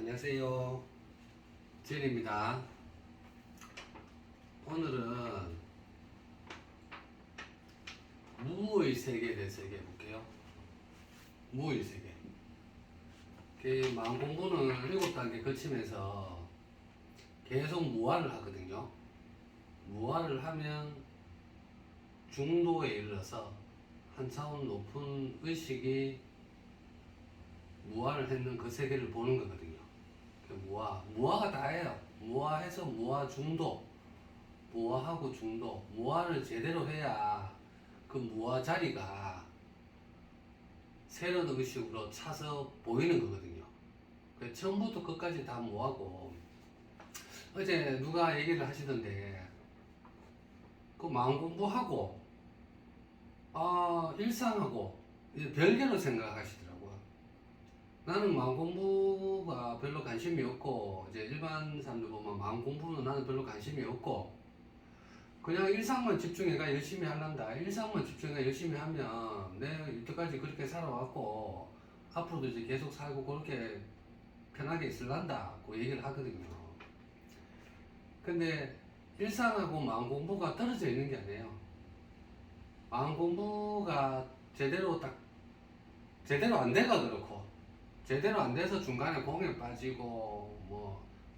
안녕하세요. 지현입니다. 오늘은 무의 세계에 대해서 얘기해 볼게요. 무의 세계. 그 마음 공부는 7단계 거치면서 계속 무아를 하거든요. 무아를 하면 중도에 이르러서 한 차원 높은 의식이 무아를 했는 그 세계를 보는 거거든요. 무아가 다예요. 무아해서 무아 중도, 무아하고 중도, 무아를 제대로 해야 그 무아 자리가 새로운 의식으로 차서 보이는 거거든요. 처음부터 끝까지 다 무아고, 어제 누가 얘기를 하시던데, 그 마음 공부하고, 일상하고, 별개로 생각하시더라고요. 나는 마음 공부가 별로 관심이 없고, 이제 일반 사람들 보면 마음 공부는 나는 별로 관심이 없고, 그냥 일상만 집중해가 열심히 하란다. 일상만 집중해가 열심히 하면 내가 이때까지 그렇게 살아왔고, 앞으로도 이제 계속 살고 그렇게 편하게 있을란다. 그 얘기를 하거든요. 근데 일상하고 마음 공부가 떨어져 있는 게 아니에요. 마음 공부가 제대로 안 돼가 그렇고, 제대로 안 돼서 중간에 공에 빠지고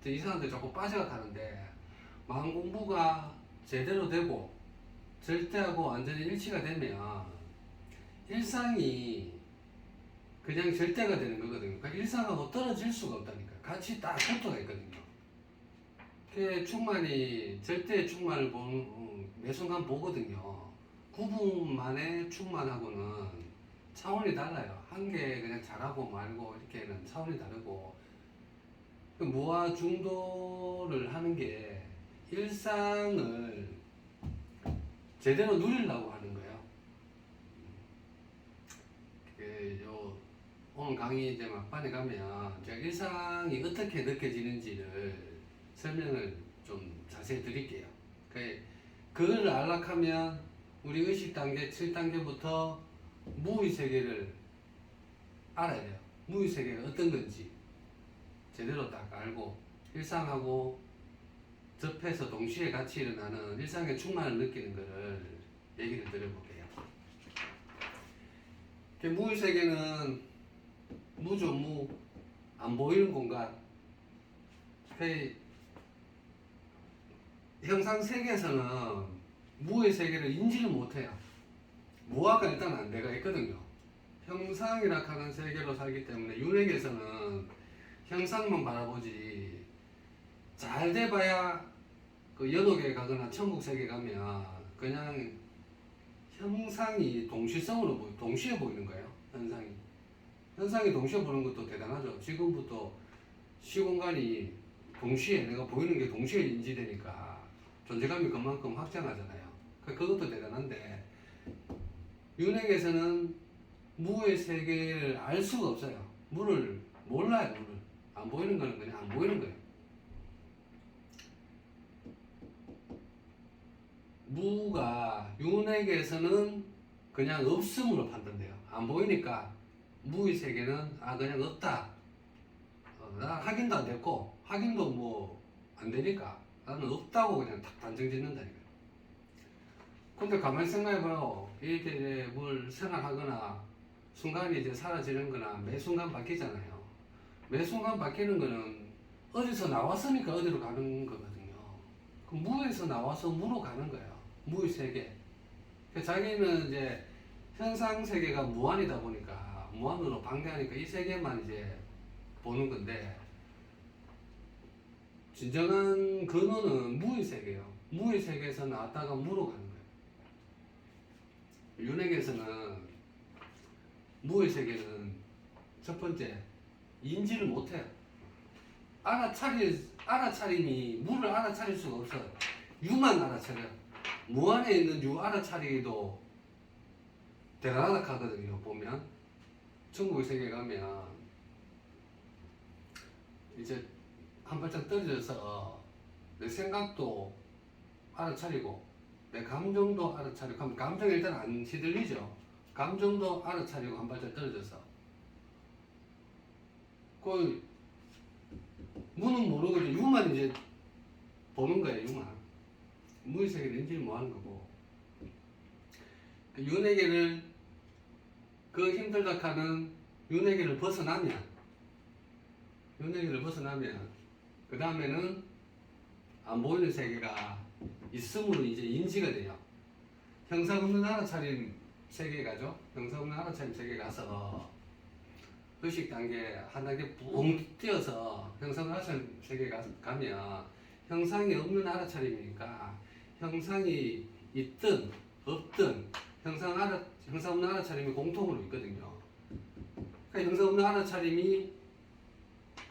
이 사람들 자꾸 빠져가는데, 마음 공부가 제대로 되고 절대하고 완전히 일치가 되면 일상이 그냥 절대가 되는 거거든요. 그러니까 일상하고 떨어질 수가 없다니까. 같이 딱 붙어가 있거든요. 그 충만이 절대 충만을 매 순간 보거든요. 9분 만에 충만하고는 차원이 달라요. 한 개 그냥 잘하고 말고 이렇게는 차원이 다르고, 그 무아 중도를 하는 게 일상을 제대로 누리려고 하는 거예요. 오늘 강의 이제 막판에 가면 제가 일상이 어떻게 느껴지는지를 설명을 좀 자세히 드릴게요. 그걸 안락하면 우리 의식 단계 7단계부터 무의 세계를 알아야 돼요. 무의 세계가 어떤 건지 제대로 딱 알고, 일상하고 접해서 동시에 같이 일어나는 일상의 충만을 느끼는 것을 얘기를 드려볼게요. 무의 세계는 무죠, 무. 안 보이는 공간. 형상 세계에서는 무의 세계를 인지를 못해요. 무아가 일단 안 돼가 있거든요. 형상이라 하는 세계로 살기 때문에 윤회계에서는 형상만 바라보지, 잘 돼봐야 그 연옥에 가거나 천국 세계 가면 그냥 형상이 동시에 보이는 거예요. 현상이 동시에 보는 것도 대단하죠. 지금부터 시공간이 동시에 내가 보이는 게 동시에 인지되니까 존재감이 그만큼 확장하잖아요. 그것도 대단한데, 윤핵에서는 무의 세계를 알 수가 없어요. 무를 몰라요. 안 보이는 거는 그냥 안 보이는 거예요. 무가 윤핵에서는 그냥 없음으로 판단돼요. 안 보이니까 무의 세계는 그냥 없다. 나 확인도 안 됐고, 확인도 안 되니까 나는 없다고 그냥 딱 단정 짓는다니까요. 근데 가만히 생각해봐요. 이렇게 뭘 생각하거나 순간이 이제 사라지는 거나 매 순간 바뀌잖아요. 매 순간 바뀌는 거는 어디서 나왔으니까 어디로 가는 거거든요. 그 무에서 나와서 무로 가는 거예요. 무의 세계. 자기는 이제 현상 세계가 무한이다 보니까 무한으로 방대하니까 이 세계만 이제 보는 건데, 진정한 근원은 무의 세계예요. 무의 세계에서 나왔다가 무로 가는 거예요. 윤핵에서는 무의 세계는 첫 번째, 인지를 못해요. 알아차림이 무를 알아차릴 수가 없어요. 유만 알아차려요. 무안에 있는 유 알아차리기도 대단하다 하거든요. 보면 천국의 세계 가면 이제 한 발짝 떨어져서 내 생각도 알아차리고 내 감정도 알아차리고, 그럼 감정이 일단 안 시들리죠. 감정도 알아차리고 한 발짝 떨어져서 무는 모르고 이제 유만 이제 보는 거예요. 유만. 무의 세계는 인지를 못 하는 거고. 그 윤회계를 그 힘들다 하는 윤회계를 벗어나면 그 다음에는 안 보이는 세계가 있음으로 이제 인지가 돼요. 형상 없는 알아차림 세계에 가죠. 형상 없는 알아차림 세계에 가서 의식 단계 한 단계 붕 뛰어서 형상 알아차림 세계에 가면 형상이 없는 알아차림이니까 형상이 있든 없든 형상 없는 알아차림이 공통으로 있거든요. 그러니까 형상 없는 알아차림이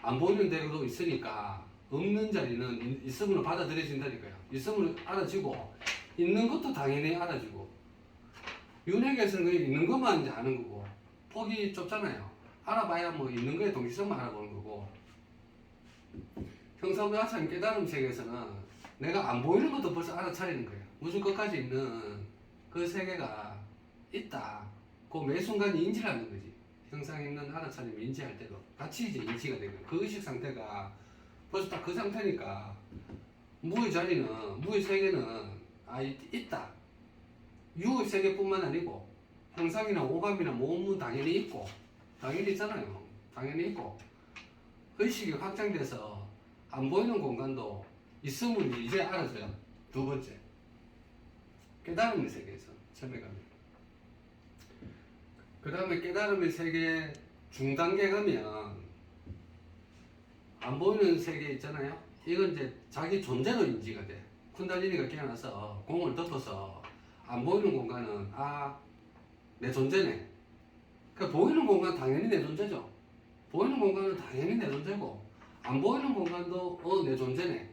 안 보이는 데도 있으니까 없는 자리는 있음으로 받아들여진다니까요. 있음으로 알아지고 있는 것도 당연히 알아지고 윤회계에서는 그냥 있는 것만 이제 아는 거고 폭이 좁잖아요. 알아봐야 뭐 있는 거에 동시성만 알아보는 거고 형상 없는 알아차림 깨달음 세계에서는 내가 안 보이는 것도 벌써 알아차리는 거예요. 우주 끝까지 있는 그 세계가 있다. 그 매 순간 인지를 하는 거지. 형상 있는 알아차림 인지할 때도 같이 이제 인지가 되고 그 의식 상태가 벌써 딱 그 상태니까 무의 자리는 무의 세계는 있다. 유의 세계뿐만 아니고 형상이나 오감이나 모험은 당연히 있고 당연히 있잖아요. 당연히 있고 의식이 확장돼서 안 보이는 공간도 있음을 이제 알아줘요. 두 번째 깨달음의 세계에서 처음에 가면 그 다음에 깨달음의 세계 중단계 가면 안 보이는 세계 있잖아요. 이건 이제 자기 존재로 인지가 돼. 쿤달리니가 깨어나서 공을 덮어서 안 보이는 공간은 내 존재네. 그러니까 보이는 공간 당연히 내 존재죠. 보이는 공간은 당연히 내 존재고 안 보이는 공간도 내 존재네.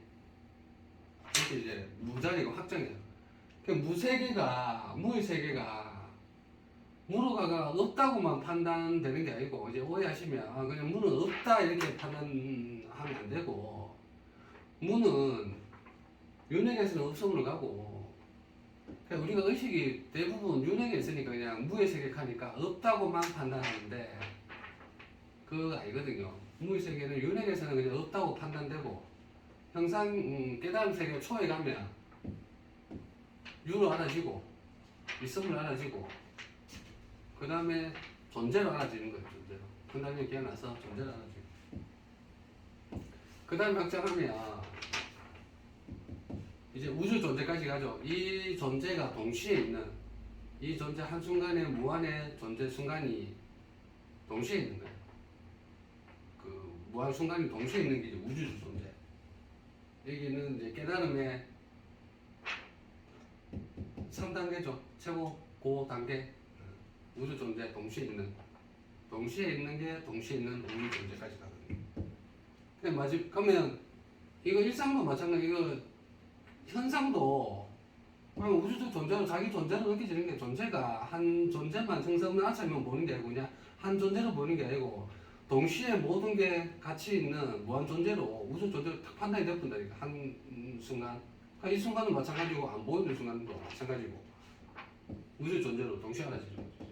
이렇게 이제 무자리가 확정해요. 그러니까 무의 세계가 무로가 없다고만 판단되는 게 아니고 이제 오해하시면 그냥 무는 없다 이렇게 판단하면 안 되고 무는 윤회계에서는 없음으로 가고 그러니까 우리가 의식이 대부분 윤회계에 있으니까 그냥 무의 세계 가니까 없다고만 판단하는데 그거 아니거든요. 무의 세계는 윤회계에서는 그냥 없다고 판단되고 형상 깨달음 세계 초에 가면 유로 알아지고 있음을 알아지고 그 다음에 존재로 알아지는 거예요. 존재로. 그 다음에 깨어나서 존재로 알아지고 그 다음에 확장하면 이제 우주 존재까지 가죠. 이 존재가 동시에 있는 이 존재 한순간에 무한의 존재 순간이 동시에 있는 거예요. 그 무한 순간이 동시에 있는 게 이제 우주 존재. 여기는 이제 깨달음의 3단계죠. 최고 고단계 우주 존재 동시에 있는 게 동시에 있는 우주 존재까지 가거든요. 근데 그러면 이거 일상도 마찬가지. 이거 현상도 그냥 우주적 존재로 자기 존재로 느껴지는 게 존재가 한 존재만 형상 없는 아차리만 보는 게 아니고 그냥 한 존재로 보는 게 아니고 동시에 모든 게 같이 있는 무한 존재로 우주 존재로 딱 판단이 되어본다니까 한 순간. 그러니까 이 순간은 마찬가지고 안 보이는 순간도 마찬가지고 우주 존재로 동시에 알아지는 거죠.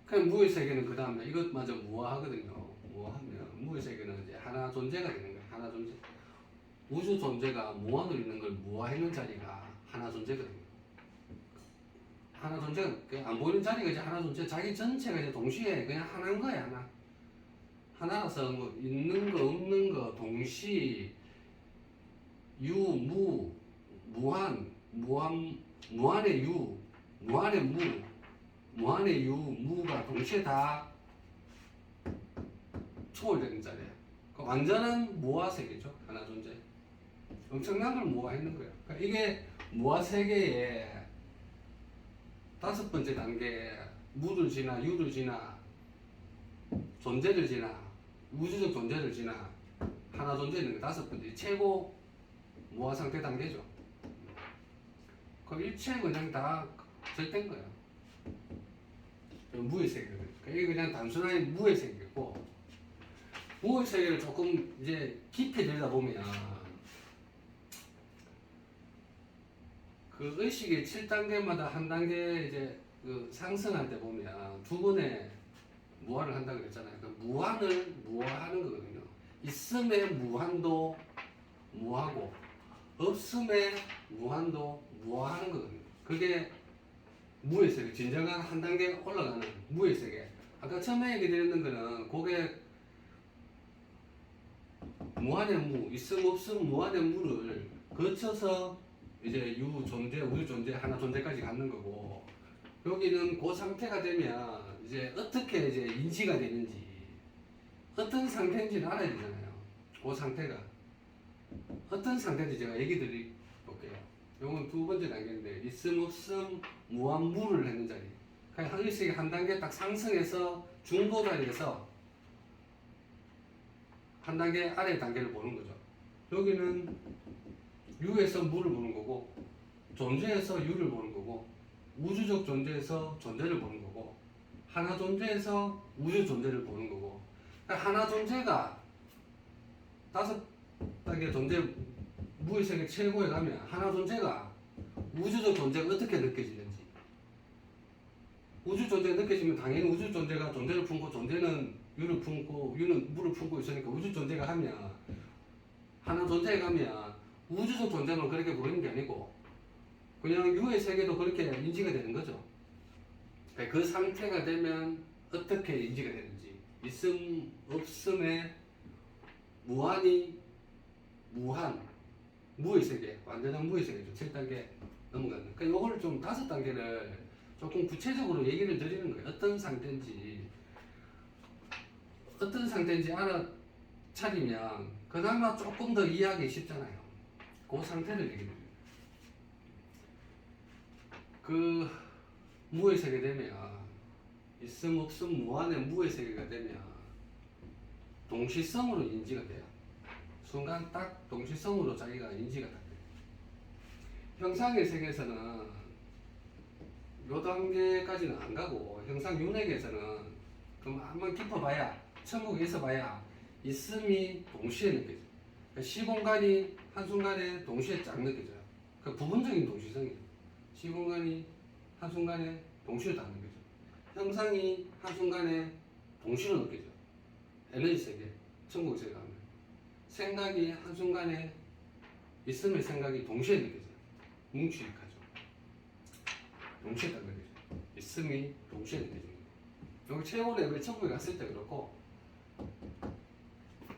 그냥 무의 세계는 그 다음에 이것마저 무화하거든요. 무화하면 무의 세계는 이제 하나 존재가 되는 거예요. 하나 존재. 우주 존재가 무한으로 있는 걸 무화했는 자리가 하나 존재거든요. 하나 존재가 안 보이는 자리가 이제 하나 존재. 자기 전체가 이제 동시에 그냥 하나인 거야 하나. 하나라서 뭐 있는 거 없는 거 동시 유, 무, 무한의 유, 무한의 무, 무한의 유, 무가 동시에 다 초월되는 자리야. 그러니까 완전한 무화 세계죠. 하나 존재. 엄청난 걸 무화했는 거예요. 그러니까 이게 무화 세계의 5번째 단계, 무를 지나 유를 지나 존재를 지나 우주적 존재를 지나 하나 존재 있는 게 5번째 최고 무화 상태 단계죠. 그 일체 그냥 다 절대인 거예요. 무의 세계거든요. 이게 그냥 단순하게 무의 세계고 무의 세계를 조금 이제 깊이 들여다보면 그 의식의 7단계마다 한 단계 이제 그 상승할 때 보면 두 번의 무한을 한다고 그랬잖아요. 그 무한을 무화하는 거거든요. 있음의 무한도 무하고 없음의 무한도 무하는 거거든요. 그게 무의 세계, 진정한 한 단계 올라가는 무의 세계. 아까 처음에 얘기드렸는 거는 그게 무한의 무, 있음 없음 무한의 무를 거쳐서 이제 유 존재, 우주 존재, 하나 존재까지 갖는 거고, 여기는 그 상태가 되면 이제 어떻게 이제 인지가 되는지, 어떤 상태인지는 알아야 되잖아요. 그 상태가 어떤 상태인지 제가 얘기 드릴게요. 이건 두 번째 단계인데, 있음 없음 무한 무를 했는 자리. 그냥 한 일씩 한 단계 딱 상승해서 중도 자리에서 한 단계 아래 단계를 보는 거죠. 여기는 유에서 무를 보는 거고, 존재에서 유를 보는 거고, 우주적 존재에서 존재를 보는 거고, 하나 존재에서 우주 존재를 보는 거고. 그러니까 하나 존재가 다섯 단계 존재 무의 세계 최고에 가면 하나 존재가 우주적 존재가 어떻게 느껴지는지, 우주 존재가 느껴지면 당연히 우주 존재가 존재를 품고, 존재는 유를 품고, 유는 무를 품고 있으니까 우주 존재가 하면, 하나 존재에 가면 우주적 존재만 그렇게 보이는 게 아니고 그냥 유의 세계도 그렇게 인지가 되는 거죠. 그 상태가 되면 어떻게 인지가 되는지, 있음 없음의 무한이 무한 무의 세계, 완전한 무의 세계죠. 7단계 넘어가는. 그러니까 이거를 좀 5단계를 조금 구체적으로 얘기를 드리는 거예요. 어떤 상태인지 알아차리면 그나마 조금 더 이해하기 쉽잖아요. 그 상태를 얘기해요. 그 무의 세계 되면, 있음 없음 무한의 무의 세계가 되면 동시성으로 인지가 돼요. 순간 딱 동시성으로 자기가 인지가 돼요. 형상의 세계에서는 요 단계까지는 안 가고, 형상 윤회계에서는 그럼 한번 깊어봐야, 천국에서 봐야 있음이 동시에 느껴져요. 그러니까 시공간이 한순간에 동시에 쫙 느껴져요. 그 부분적인 동시성이에요. 시공간이 한순간에 동시에 다 느껴져요. 형상이 한순간에 동시로 느껴져요. 에너지 세계, 천국 세계 가면. 생각이 한순간에, 있음의 생각이 동시에 느껴져요. 뭉치익하죠. 동시에 딱 느껴져요. 있음이 동시에 느껴져요. 여기 최고 레벨 천국에 갔을 때 그렇고,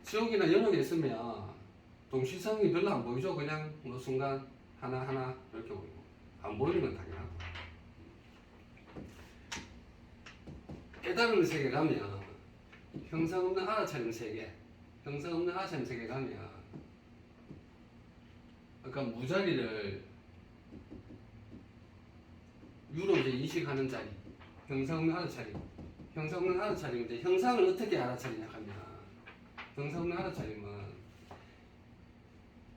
지옥이나 연옥에 있으면 동시성이 별로 안 보이죠. 그냥 뭐 순간 하나하나 이렇게 보이고, 안 보이는 건 당연하고. 깨달음의 세계 가면, 형상 없는 알아차림 세계, 형상 없는 알아차림 세계 가면, 아까 무자리를 유로 이제 인식하는 자리, 형상 없는 알아차림. 형상 없는 알아차림인데, 형상을 어떻게 알아차리냐 하면, 형상 없는 알아차림은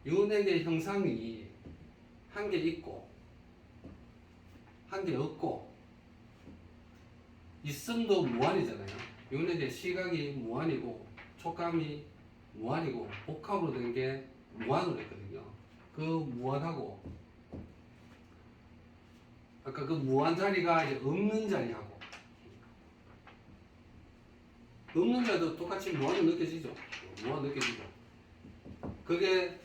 윤회계 형상이 한 개 있고 한 개 없고, 있음도 무한이잖아요. 윤회계 시각이 무한이고, 촉감이 무한이고, 복합으로 된 게 무한으로 했거든요. 그 무한하고, 아까 그 무한 자리가 이제 없는 자리하고, 없는 자도 똑같이 무한이 느껴지죠. 무한 느껴지죠. 그게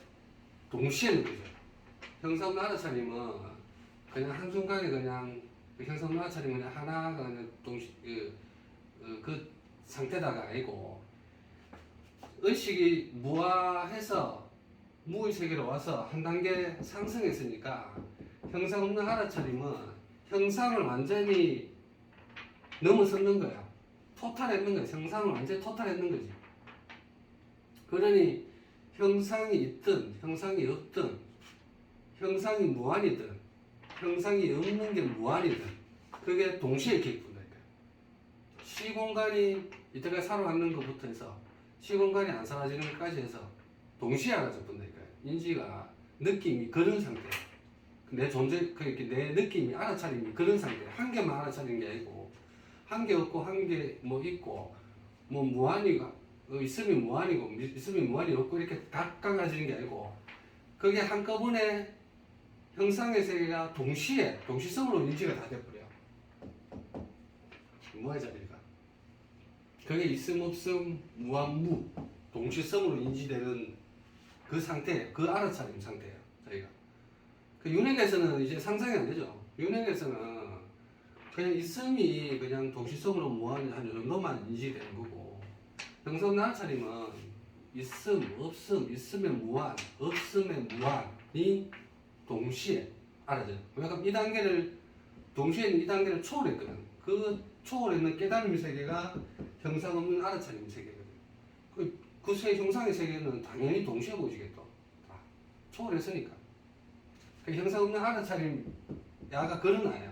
동시에 느껴져요. 형상 없는 알아차림은 그냥 한순간에 그냥, 형상 없는 알아차림은 그냥 하나가 그냥 그 상태다가 아니고, 의식이 무화해서 무의 세계로 와서 한 단계 상승했으니까, 형상 없는 알아차림은 형상을 완전히 넘어섰는 거야. 토탈했는 거야. 형상을 완전히 토탈했는 거지. 그러니 형상이 있든 형상이 없든, 형상이 무한이든 형상이 없는 게 무한이든, 그게 동시에 기입된다니까요. 시공간이 이때까지 살아왔는 것부터 해서 시공간이 안 사라지는 것까지 해서 동시에 알아차린다니까요. 인지가, 느낌이 그런 상태, 내 존재, 내 느낌이, 알아차림이 그런 상태. 한 개만 알아차리는 게 아니고, 한 개 없고 한 개 뭐 있고, 뭐 무한이가 있음이 무한이고, 있음이 무한이 없고, 이렇게 각각가지는 게 아니고, 그게 한꺼번에 형상의 세계가 동시에 동시성으로 인지가 다 돼버려요. 무한 자리가. 그게 있음 없음 무한 무 동시성으로 인지되는 그 상태, 그 알아차림 상태예요. 저희가. 그 윤회계에서는 이제 상상이 안 되죠. 윤회계에서는 그냥 있음이 그냥 동시성으로 무한 한 정도만 인지되는 거고, 형성 알아차림은 있음, 없음, 있음의 무한, 없음의 무한이 동시에 알아져요. 왜냐면 이 단계를 동시에 이 단계를 초월했거든. 그 초월했는 깨달음의 세계가 형상 없는 알아차림 세계거든. 그 형상의 세계는 당연히 동시에 보이겠죠. 초월했으니까. 그 형상 없는 알아차림 야가 그런 아야.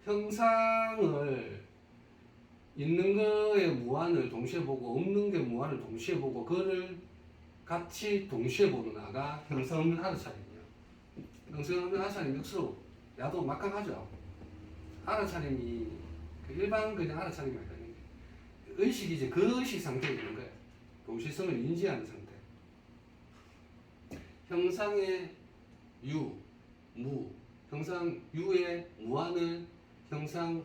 형상을 있는 거의 무한을 동시에 보고 없는 게 무한을 동시에 보고 그거를 같이 동시에 보는 아가 형상 없는 알아차림이야. 형상 없는 알아차림 역수로 야도 막강하죠. 알아차림이 그 일반 그냥 알아차림이 아니라 의식이 이제 그 의식 상태에 있는 거예요. 동시성을 인지하는 상태. 형상의 유, 무, 형상 유의 무한을 형상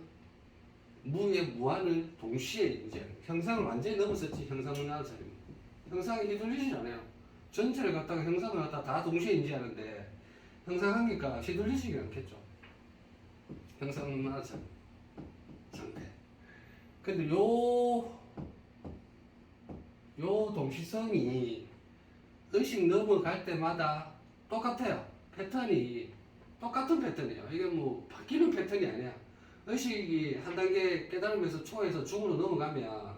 무의 무한을 동시에 인지하는 거예요. 형상을 완전히 넘어섰지. 형상은 알아차림. 형상이 휘둘리지 않아요. 전체를 갖다가 형상을 갖다가 다 동시에 인지하는데 형상하니까 휘둘리지는 않겠죠. 형상은 알아차림 상태. 근데 요 동시성이 의식 넘어갈 때마다 똑같아요. 패턴이 똑같은 패턴이에요. 이게 뭐 바뀌는 패턴이 아니야. 의식이 한 단계 깨달음에서 초에서 중으로 넘어가면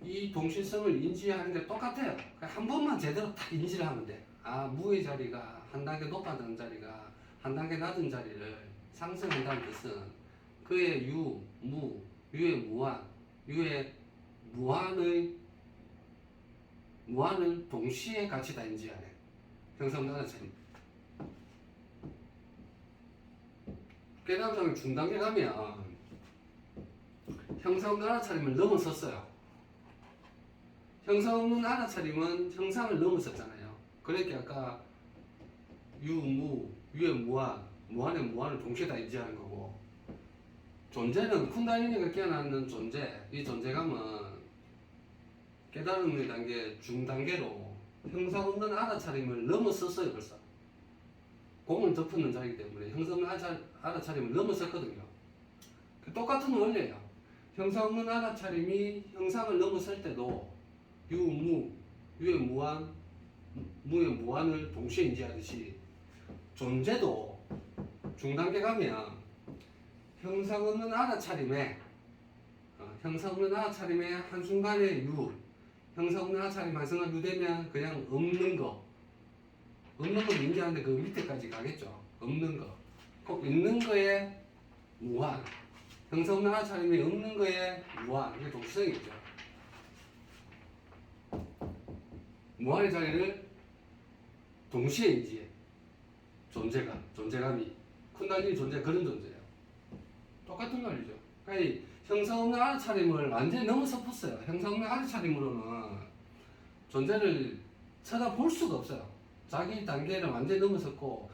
이 동시성을 인지하는 게 똑같아요. 한 번만 제대로 딱 인지를 하면 돼. 아, 무의 자리가 한 단계 높아진 자리가 한 단계 낮은 자리를 상승한다는 뜻은 그의 유, 무, 유의 무한, 유의 무한을 동시에 같이 다 인지하네. 형상은 알아차림. 깨달음상의 중단계 가면 형상 없는 알아차림을 넘어섰어요. 형상 없는 알아차림은 형상을 넘어섰잖아요. 그러니까 아까 유, 무, 유의 무한, 무한의 무한을 동시에 다 인지하는 거고, 존재는 쿤달리니가 깨어나는 존재, 이 존재감은 깨달음의 단계 중단계로 형상 없는 알아차림을 넘어섰어요. 벌써 공을 덮는 자이기 때문에 형상 없는 알아차림을 넘어섰거든요. 똑같은 원리예요. 형상 없는 알아차림이 형상을 넘어설 때도 유, 무, 유의 무한, 무의 무한을 동시에 인지하듯이 존재도 중단계 가면 형상 없는 알아차림에 한순간에 유, 형상 없는 알아차림 한순간 유되면 그냥 없는 거 인지하는데 그 밑에까지 가겠죠. 없는 거. 꼭 있는 거에 무한. 형상 없는 알아차림이 없는 거에 무한. 이게 동시성이죠. 무한의 자리를 동시에 인지해. 존재감이. 쿤달리니 존재, 그런 존재예요. 똑같은 말이죠. 그러니까 형상 없는 알아차림을 완전히 넘어섰어요. 형상 없는 알아차림으로는 존재를 쳐다볼 수가 없어요. 자기 단계를 완전히 넘어섰고,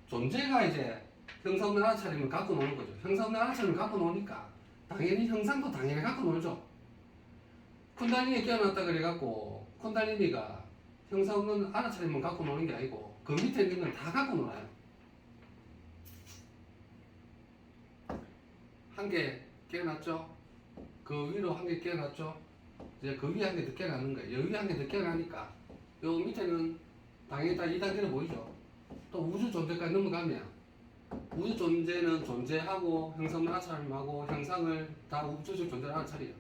존재가 이제 형상 없는 알아차림을 갖고 노는 거죠. 형상 없는 알아차림을 갖고 노니까 당연히 형상도 당연히 갖고 놀죠. 쿤달리니 깨어났다 그래갖고 쿤달리니가 형상 없는 알아차림만 갖고 노는 게 아니고 그 밑에 있는 건 다 갖고 놀아요. 한 개 깨어났죠? 그 위로 한 개 깨어났죠? 이제 그 위에 한 개 더 깨어나는 거예요. 여기 한 개 더 깨어나니까 요 밑에는 당연히 다 2단계로 보이죠. 또 우주 존재까지 넘어가면 우주 존재는 존재하고 형상을 알아차림하고 형상을 다 우주적 존재를 알아차려요.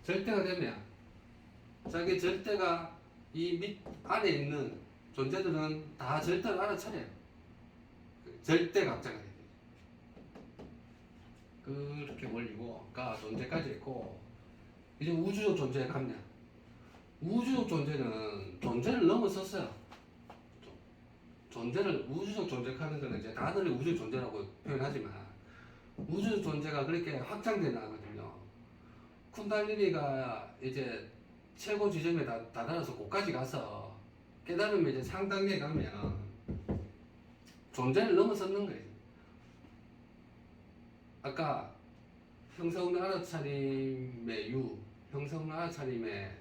절대가 되면 자기 절대가 이 밑 안에 있는 존재들은 다 절대를 알아차려요. 절대가 앞장가 돼요. 그렇게 원리고가 존재까지 있고, 이제 우주적 존재에 가면 우주적 존재는 존재를 넘어섰어요. 존재를 우주적 존재하는 거는 이제 다들 우주 존재라고 표현하지만 우주 존재가 그렇게 확장돼 나거든요. 쿤달리니가 이제 최고 지점에 다다라서 거기까지 가서 깨달음이 이제 상단계에 가면 존재를 넘어섰는 거예요. 아까 형상 없는 알아차림의 유, 형성 없는 알아차림의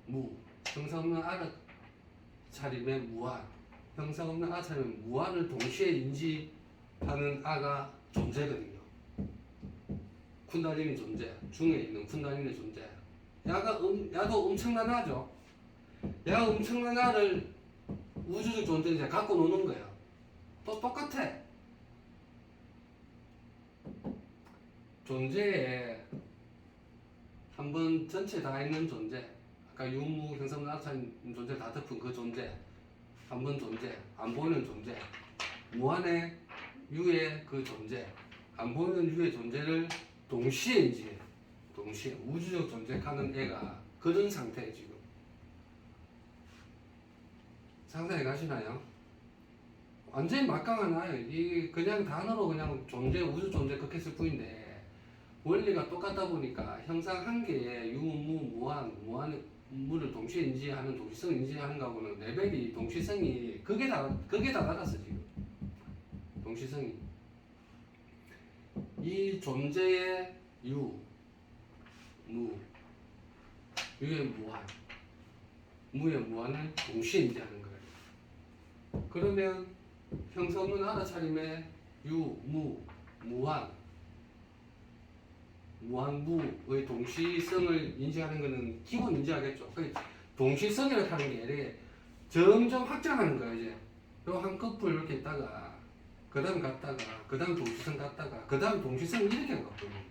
무, 형성 없는 알아차림의 무한, 형성 없는 알아차림의 무한을 동시에 인지하는 아가 존재거든요. 쿤달리니 존재, 중에 있는 쿤달리니 존재. 야도 엄청난 아죠. 야가 엄청난 아를 우주적 존재에 이제 갖고 노는 거예요. 또 똑같아. 존재에 한번 전체 다 있는 존재, 아까 유무, 형성, 나타난 존재 다 덮은 그 존재, 한번 존재, 안 보이는 존재, 무한의 유의 그 존재, 안 보이는 유의 존재를 동시에 인지해. 동시에 우주적 존재하는 애가 그런 상태에 지금. 상상해 가시나요? 완전히 막강한 아예요. 이 그냥 단어로 그냥 존재, 우주 존재 그렇게 쓸 뿐인데 원리가 똑같다 보니까 형상 한 개에 유, 무, 무한 무를 동시에 인지하는 동시성 인지하는 거하고는 레벨이 동시성이 그게 다 달랐어 지금. 동시성이 이 존재의 유, 무, 유의 무한, 무의 무한을 동시에 인지하는 거예요. 그러면 형성 없는 알아차림의 유, 무, 무한무의 동시성을 인지하는 것은 기본 인지하겠죠. 동시성이라고 하는 게 아니라 점점 확장하는 거예요. 이제 한 커플 이렇게 있다가 그 다음 갔다가 그 다음 동시성 갔다가 그 다음 동시성 이렇게 갔거든요.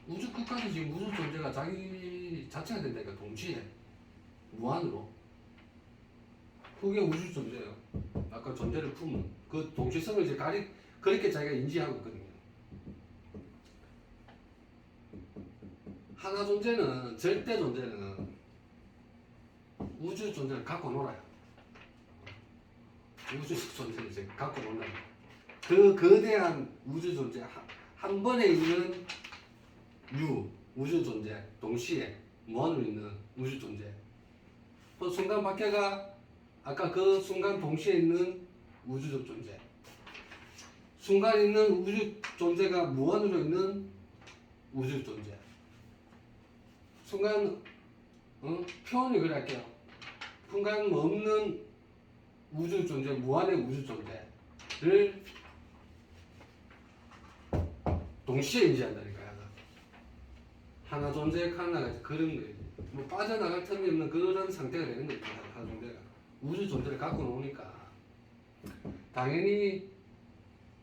우주 끝까지 지금 우주 존재가 자기 자체가 된다니까. 동시에 무한으로 그게 우주 존재예요. 아까 존재를 품은 그 동시성을 이제 그렇게 자기가 인지하고 있거든요. 하나 존재는, 절대 존재는 우주 존재를 갖고 놀아요. 우주 존재를 이제 갖고 논다. 그 거대한 우주 존재 한 번에 있는 우주 존재, 동시에 무한으로 있는 우주 존재. 또 순간 밖에가 아까 그 순간 동시에 있는 우주적 존재. 순간 있는 우주 존재가 무한으로 있는 우주 존재. 순간 표현을 그래 할게요. 순간 없는 우주 존재, 무한의 우주 존재를 동시에 인지한다니까요. 하나 존재 하나가 그런 거예요. 뭐 빠져나갈 틈이 없는 그런 상태가 되는 거예요. 하나 존재가 우주 존재를 갖고 노니까 당연히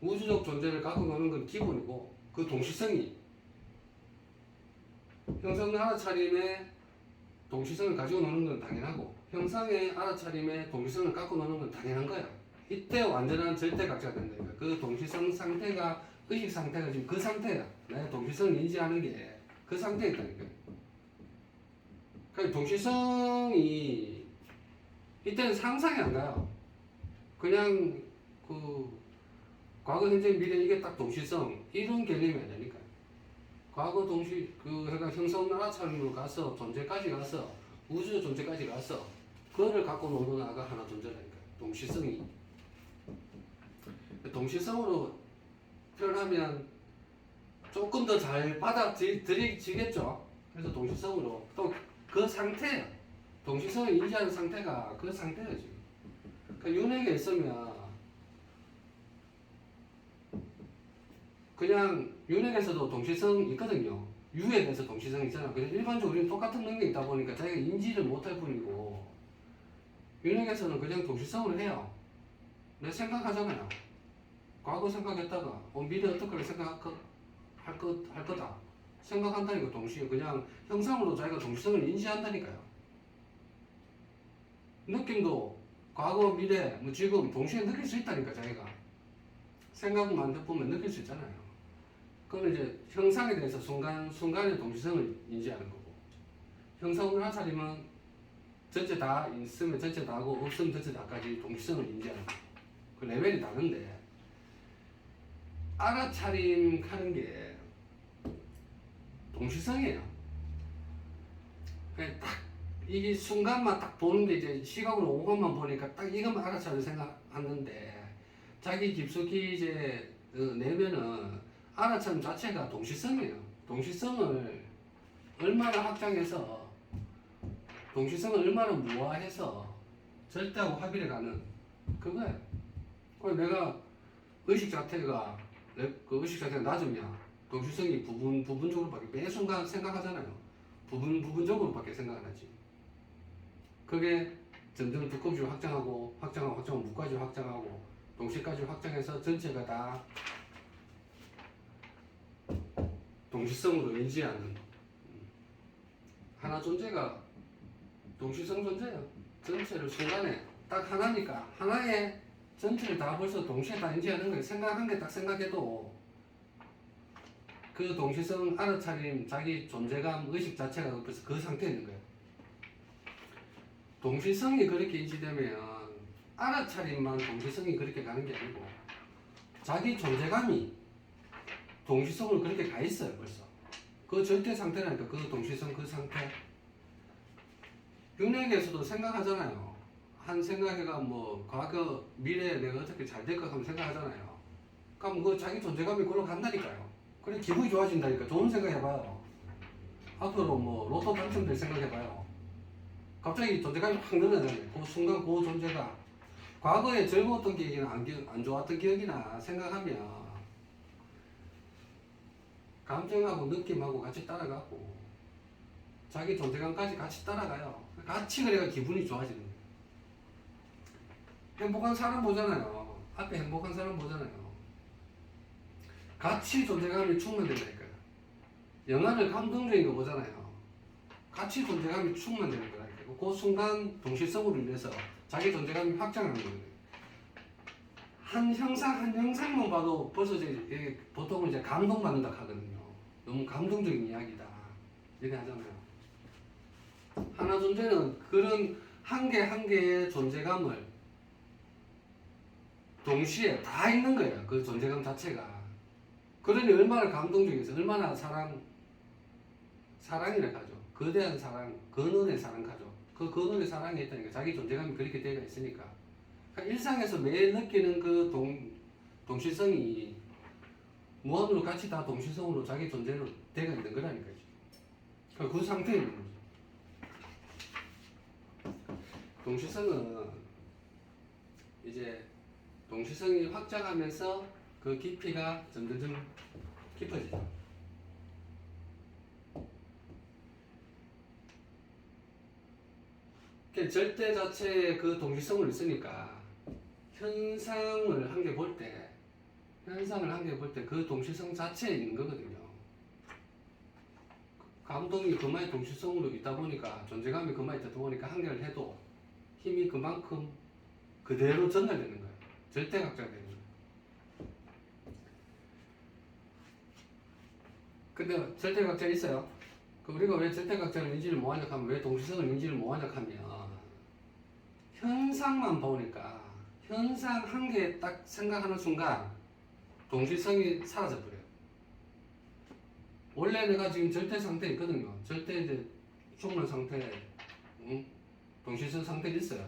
우주적 존재를 갖고 노는 건 기본이고 그 동시성이 형성의 알아차림의 동시성을 가지고 노는 건 당연하고 형상의 알아차림의 동시성을 갖고 노는 건 당연한 거예요. 이때 완전한 절대각자가 된다니까. 그 동시성 상태가 의식 상태가 지금 그 상태야. 내가 동시성을 인지하는 게 그 상태에 있다니까요. 그러니까 동시성이 이때는 상상이 안 가요. 그냥 그 과거, 현재, 미래 이게 딱 동시성 이런 개념이 아니니까요. 과거 동시 해가 형성 알아차림으로 가서 존재까지 가서 우주 존재까지 가서 그거를 갖고 노는 아가 하나 존재라니까요. 동시성이. 동시성으로 표현하면 조금 더 잘 받아들이지겠죠. 그래서 동시성으로 또 그 상태, 동시성을 인지하는 상태가 그 상태예요 지금. 그러니까 윤회가 있으면 그냥 윤회에서도 동시성 있거든요. 유에 대해서 동시성 있잖아. 그냥 일반적으로 우리는 똑같은 능력이 있다 보니까 자기가 인지를 못할 뿐이고 윤회에서는 그냥 동시성을 해요. 내 생각하잖아요. 과거 생각했다가 미래 어떻게 할 거다 생각한다니까. 동시에 그냥 형상으로 자기가 동시성을 인지한다니까요. 느낌도 과거, 미래, 뭐 지금 동시에 느낄 수 있다니까. 자기가 생각만 해보면 느낄 수 있잖아요. 그건 이제 형상에 대해서 순간의 동시성을 인지하는 거고, 형상 없는 알아차림은 전체 다 있으면 전체 다 하고 없으면 전체 다까지 동시성을 인지하는 거고. 그 레벨이 다른데 알아차림 하는 게 동시성이에요. 그냥 딱 이 순간만 딱 보는 게 이제 시각으로 5분만 보니까 딱 이것만 알아차려 생각하는데 자기 깊숙이 이제 내면은 알아차림 자체가 동시성이에요. 동시성을 얼마나 확장해서 동시성을 얼마나 무화해서 절대하고 합의를 가는 그거야. 그럼 내가 의식 자체가 그 의식 자체가 낮으면 동시성이 부분적으로밖에 매 순간 생각하잖아요. 부분적으로밖에 생각 안 하지. 그게 점점 두꺼워지고 확장하고 무까지 확장하고 동시까지 확장해서 전체가 다 동시성으로 인지하는 하나 존재가 동시성 존재예요. 전체를 순간에 딱 하나니까 하나의 전체를 다 벌써 동시에 다 인지하는 거예요. 생각 한 개 딱 생각해도 그 동시성 알아차림 자기 존재감 의식 자체가 벌써 그 상태에 있는 거예요. 동시성이 그렇게 인지되면 알아차림만 동시성이 그렇게 가는 게 아니고 자기 존재감이 동시성으로 그렇게 가 있어요. 벌써 그 절대 상태라니까. 그 동시성 그 상태. 윤회계에서도 생각하잖아요. 한 생각해가 뭐 과거 미래에 내가 어떻게 잘 될 것 하면 생각하잖아요. 그럼 그 자기 존재감이 그걸로 간다니까요. 그래 기분이 좋아진다니까. 좋은 생각 해봐요. 앞으로 뭐 로또 당첨될 생각 해봐요. 갑자기 존재감이 확 늘어나잖아요. 그 순간 그 존재가 과거에 즐거웠던 기억이나 안 좋았던 기억이나 생각하면 감정하고 느낌하고 같이 따라가고 자기 존재감까지 같이 따라가요. 같이 그래야 기분이 좋아지는 거예요. 행복한 사람 보잖아요. 앞에 행복한 사람 보잖아요. 같이 존재감이 충만된다니까요. 영화를 감동적인 거 보잖아요. 같이 존재감이 충만되는 거라니까요. 그 순간 동시성으로 인해서 자기 존재감이 확장하는 거예요. 한 형상만 봐도 벌써 이제 보통은 이제 감동받는다 하거든요. 너무 감동적인 이야기다 이렇게 하잖아요. 하나 존재는 그런 한 개 한 개의 존재감을 동시에 다 있는 거예요. 그 존재감 자체가. 그러니 얼마나 감동적이어서 얼마나 사랑이라 하죠. 거대한 사랑, 근원의 사랑 하죠. 그 근원의 사랑이 있다니까. 자기 존재감이 그렇게 되어 있으니까. 그러니까 일상에서 매일 느끼는 그 동시성이 무한으로 같이 다 동시성으로 자기 존재로 되어 있는 거라니까요. 그러니까 그 상태에 있는 거죠. 동시성은 이제 동시성이 확장하면서 그 깊이가 점점 깊어지죠. 절대 자체의 그 동시성을 있으니까 현상을 한 개 볼 때 그 동시성 자체에 있는 거거든요. 감동이 그만의 동시성으로 있다 보니까 존재감이 그만에 있다 보니까 한 개를 해도 힘이 그만큼 그대로 전달되는 거예요. 절대각자되는 거예요. 근데 절대각자 있어요. 우리가 왜 절대각자를 인지를 못하냐 하면 왜 동시성을 인지를 못하냐 하면 현상만 보니까 현상 한 개 딱 생각하는 순간 동시성이 사라져 버려요. 원래 내가 지금 절대 상태에 있거든요. 절대 이제 충만 상태, 동시성 상태에 있어요.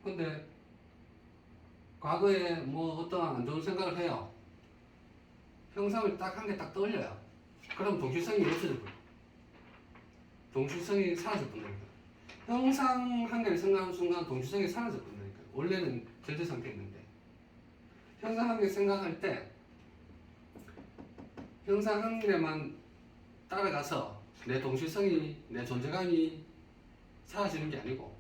근데 과거에 뭐 어떠한 안 좋은 생각을 해요. 형상을 딱 한 개 딱 떠올려요. 그럼 동시성이 없어져 버려요. 동시성이 사라져 버린다니까. 형상 한 개를 생각하는 순간 동시성이 사라져 버린다니까. 원래는 절대 상태에 있는데 형상 한 개 생각할 때 형상 한 개만 따라가서 내 동시성이 내 존재감이 사라지는 게 아니고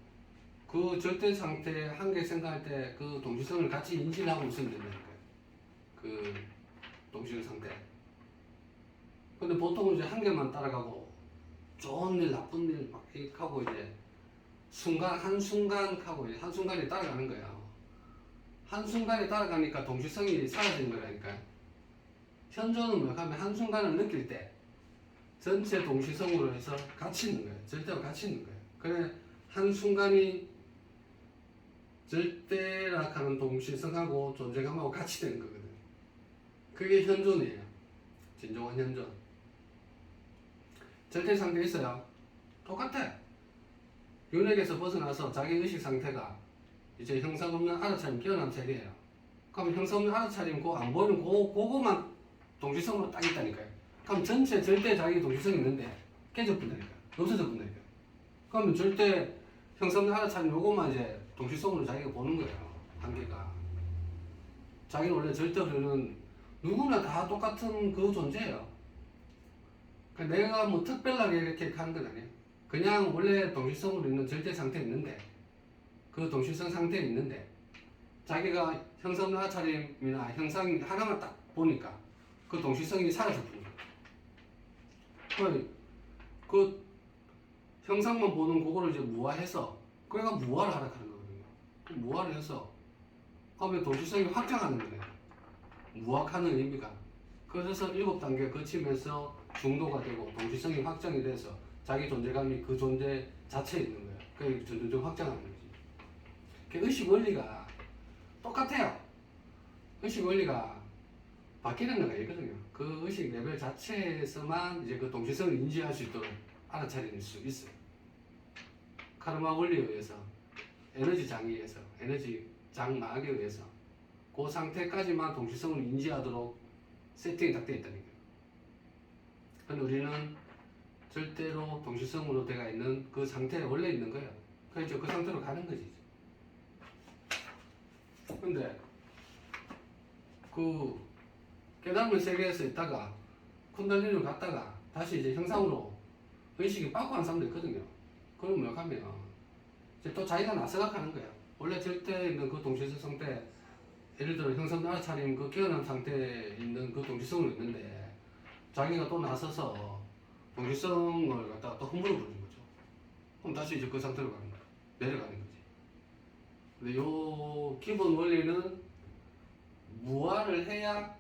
그 절대 상태 한 개 생각할 때 그 동시성을 같이 인지를 하고 있으면 된다니까요. 그 동시성 상태. 근데 보통은 이제 한 개만 따라가고 좋은 일, 나쁜 일 막 하고 이제 한순간에 따라가는 거예요. 한순간에 따라가니까 동시성이 사라지는 거라니까요. 현존은 뭐냐 하면 한순간을 느낄 때 전체 동시성으로 해서 같이 있는 거예요. 절대와 같이 있는 거예요. 그래 한순간이 절대라 하는 동시성하고 존재감하고 같이 되는 거거든요. 그게 현존이에요. 진정한 현존. 절대 상태 있어요. 똑같아. 윤회에서 벗어나서 자기 의식 상태가 이제 형상 없는 알아차림 깨어난 세계예요. 그럼 형상 없는 알아차림 안 보이는 그거만 동시성으로 딱 있다니까요. 그럼 전체 절대 자기 동시성이 있는데 깨져본다니까. 없어져본다니까. 그러면 절대 형성 하나차림 요것만 이제 동시성으로 자기가 보는 거예요. 한계가. 자기는 원래 절대로는 누구나 다 똑같은 그 존재예요. 그러니까 내가 뭐 특별하게 이렇게 하는 건 아니에요. 그냥 원래 동시성으로 있는 절대 상태에 있는데 그 동시성 상태에 있는데 자기가 형성 하나차림이나 형상 하나만 딱 보니까 그 동시성이 사라져버린 거예요. 그 형상만 보는 그거를 이제 무화해서 그러니까 무화를 하라 하는 거거든요. 무화를 해서 그러면 동시성이 확장하는 거예요. 무화하는 의미가. 그래서 7단계 거치면서 중도가 되고 동시성이 확장이 돼서 자기 존재감이 그 존재 자체에 있는 거예요. 그러니까 점점 확장하는 거지. 그 의식 원리가 똑같아요. 의식 원리가 바뀌는 거가 있거든요. 그 의식 레벨 자체에서만 이제 그 동시성을 인지할 수 있도록 알아차릴 수 있어요. 카르마 원리에 의해서, 에너지 장에 의해서, 에너지 장막에 의해서 그 상태까지만 동시성을 인지하도록 세팅이 딱 되어 있다는 거예요. 근데 우리는 절대로 동시성으로 되어 있는 그 상태에 원래 있는 거예요. 그래서 그 상태로 가는 거지. 근데 그 깨달음의 세계에서 있다가 쿤달리니로 갔다가 다시 이제 형상으로 의식이 빠꾸한 사람도 있거든요. 그럼 뭐 하면 이제 또 자기가 나서가는 거예요. 원래 절대 있는 그 동시성 상태, 예를 들어 형성 알아차림 그 깨어난 상태에 있는 그 동시성으로 있는데 자기가 또 나서서 동시성을 갖다가 또 흠으로 부르는 거죠. 그럼 다시 이제 그 상태로 가는 거예요. 내려가는 거지. 근데 요 기본 원리는 무화를 해야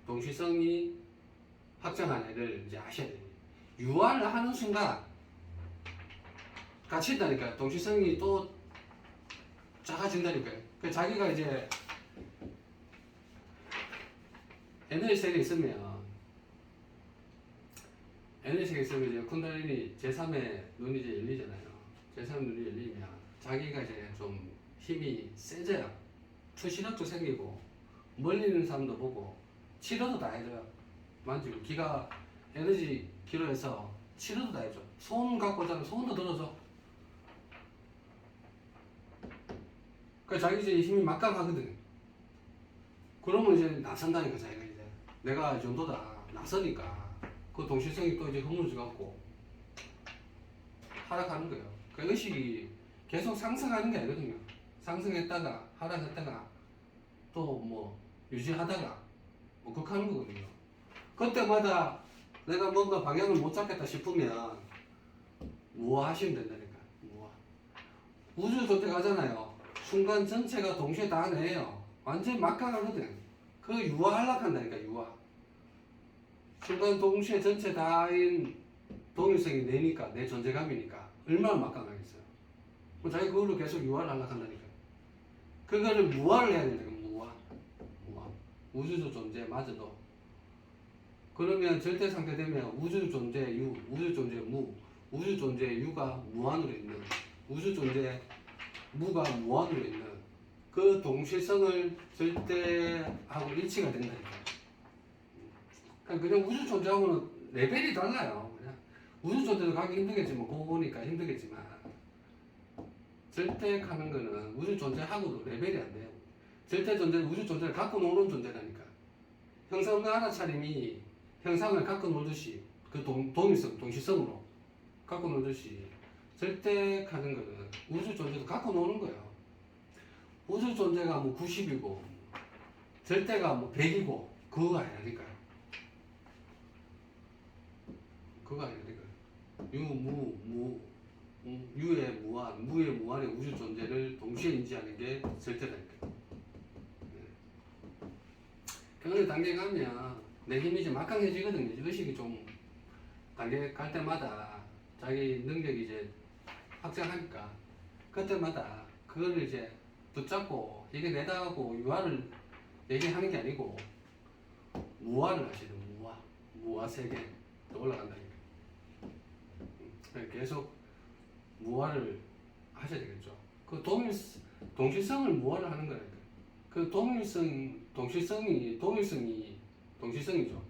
동시성이 확장한 애를 이제 아셔야 돼요. 유화를 하는 순간 같이 있다니까요. 동시성이 또 작아진다니까요. 그러니까 자기가 이제 에너지 세계에 있으면 이제 쿤달리니 제3의 눈이 이제 열리잖아요. 제3의 눈이 열리면 자기가 이제 좀 힘이 세져요. 투시력도 생기고 멀리 있는 사람도 보고 치료도 다 해줘요. 만지고 기가 에너지 기로해서 치료도 다 해줘. 손 갖고 오자면 손도 들어줘. 그러니까 자기 이제 힘이 막강하거든. 그러면 이제 나선다니까 자기가 이제 내가 이 정도다 나서니까 그 동시성이 또 이제 흐물져 갖고 하락하는 거예요. 그 의식이 계속 상승하는 게 아니거든요. 상승했다가 하락했다가 또 뭐 유지하다가 뭐 그렇게 하는 거거든요. 그때마다 내가 뭔가 방향을 못 잡겠다 싶으면 무화하시면 된다니까. 무화. 우주 조대 가잖아요. 순간 전체가 동시에 다 내요. 완전 막강하거든. 그 유화 하락한다니까. 유화. 순간 동시에 전체 다인 동일성이 내니까 내 존재감이니까 얼마나 막강하겠어요. 자기 그걸로 계속 유화를 하락한다니까. 그거를 무화를 해야 된다. 무화. 우주적 존재마저도. 그러면 절대 상태 되면 우주 존재 유, 우주 존재 무, 우주 존재 유가 무한으로 있는, 우주 존재 무가 무한으로 있는 그 동시성을 절대하고 일치가 된다니까. 그냥 우주 존재하고는 레벨이 달라요. 그냥 우주 존재도 가기 힘들겠지만, 보니까 힘들겠지만, 절대 하는 거는 우주 존재하고도 레벨이 안 돼요. 절대 존재는 우주 존재를 갖고 노는 존재라니까. 형상 없는 알아차림이 형상을 갖고 놀듯이 그 동일성, 동시성으로 갖고 놀듯이 절대 하는 거는 우주 존재도 갖고 노는 거예요. 우주 존재가 뭐 90이고 절대가 뭐 100이고 그거가 아니라니까요. 그거가 아니라니까요. 유의 무한, 무의 무한의 우주 존재를 동시에 인지하는 게 절대라니까요. 그런 단계 가면 내 힘이 이제 막강해지거든요. 의식이 좀 단계 갈 때마다 자기 능력이 이제 확장하니까 그때마다 그거를 이제 붙잡고 이게 내다하고 유화를 얘기하는 게 아니고 무화를 하시는 무화 세계 올라간다니까. 계속 무화를 하셔야 되겠죠. 그 동실성을 무화를 하는 거니까. 그 동일성이 동시성이죠.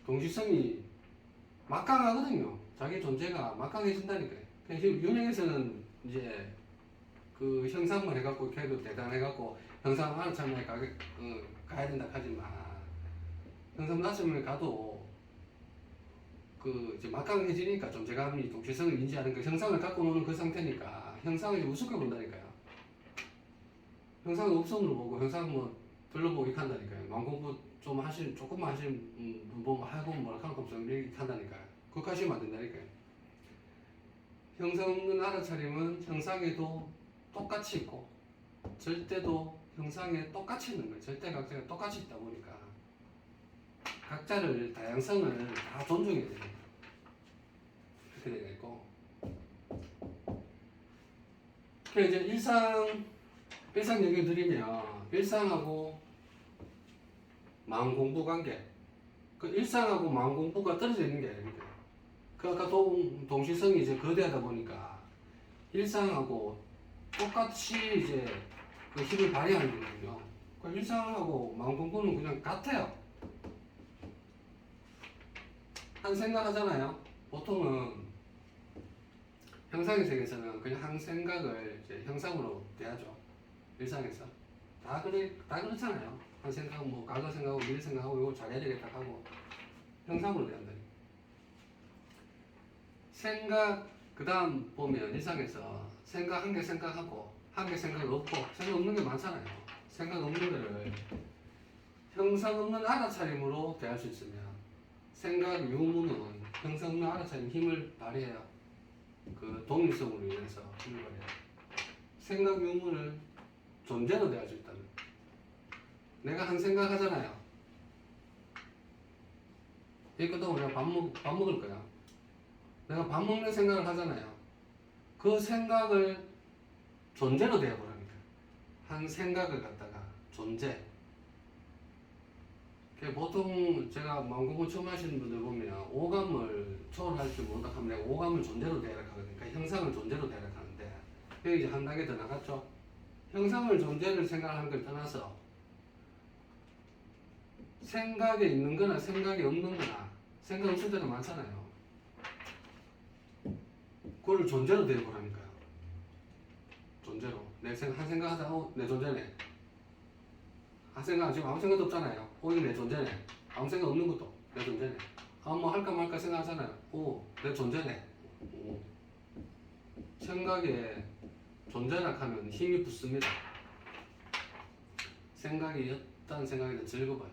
동시성이 막강하거든요. 자기 존재가 막강해진다니까요. 윤행에서는 이제 그 형상만 해갖고 걔도 대단해갖고 형상 하나쯤에 가야 된다 하지만 형상 낮춤에 가도 그 이제 막강해지니까 존재감이 동시성을 인지하는 그 형상을 갖고 노는 그 상태니까 형상을 이제 우습게 본다니까요. 형상을 up선으로 보고 형상 뭐 별로 이렇게 한다니까요. 망공부 좀 하신 조금만 하신 뭐 하고 뭐 하는 거 이렇게 한다니까요. 그거 하시면 안 된다니까요. 형상 없는 알아차림은 형상에도 똑같이 있고 절대도 형상에 똑같이 있는 거예요. 절대 각자가 똑같이 있다 보니까 각자를 다양성을 다 존중해야 됩니다. 그렇게 되어 있고 이제 일상 얘기를 드리면 일상하고 마음 공부 관계 그 일상하고 마음 공부가 떨어져 있는 게 아닙니다. 그 아까 동시성이 이제 거대하다 보니까 일상하고 똑같이 이제 그 힘을 발휘하는 거거든요. 그 일상하고 마음 공부는 그냥 같아요. 한 생각 하잖아요. 보통은 형상의 세계에서는 그냥 한 생각을 이제 형상으로 대하죠. 일상에서 다 그렇잖아요. 한 생각 뭐 과거 생각하고 미래 생각하고 이거 잘해야 되겠다 하고 형상으로 대한다. 생각 그 다음 보면 일상에서 생각 한 개 생각하고 한 개 생각 없고 생각 없는 게 많잖아요. 생각 없는 거를 형상 없는 알아차림으로 대할 수 있으면 생각 유무는 형상 없는 알아차림 힘을 발휘해요. 그 독립성으로 인해서 힘을 발휘해요. 생각 유무를 존재로 대할 수 있다면 내가 한 생각 하잖아요. 이 끝나고 내가 밥 먹을 거야. 내가 밥 먹는 생각을 하잖아요. 그 생각을 존재로 대해보라니까. 한 생각을 갖다가 존재. 보통 제가 마음공부 처음 하시는 분들 보면 오감을 초월할 줄 모른다 하면 내가 오감을 존재로 대하라 하거든요. 그러니까 형상을 존재로 대하라 하는데 여기 이제 한 단계 더 나갔죠. 형상을 존재를 생각하는 걸 떠나서 생각에 있는 거나 생각이 없는 거나 생각 없을 때도 많잖아요. 그거를 존재로 대해보라니까요. 존재로. 한 생각 하자, 내 존재네. 지금 아무 생각도 없잖아요. 이거 내 존재네. 아무 생각 없는 것도 내 존재네. 뭐 할까 말까 생각하잖아요. 내 존재네. 생각에 존재라 하면 힘이 붙습니다. 생각이 어떤 생각이든 즐거워요.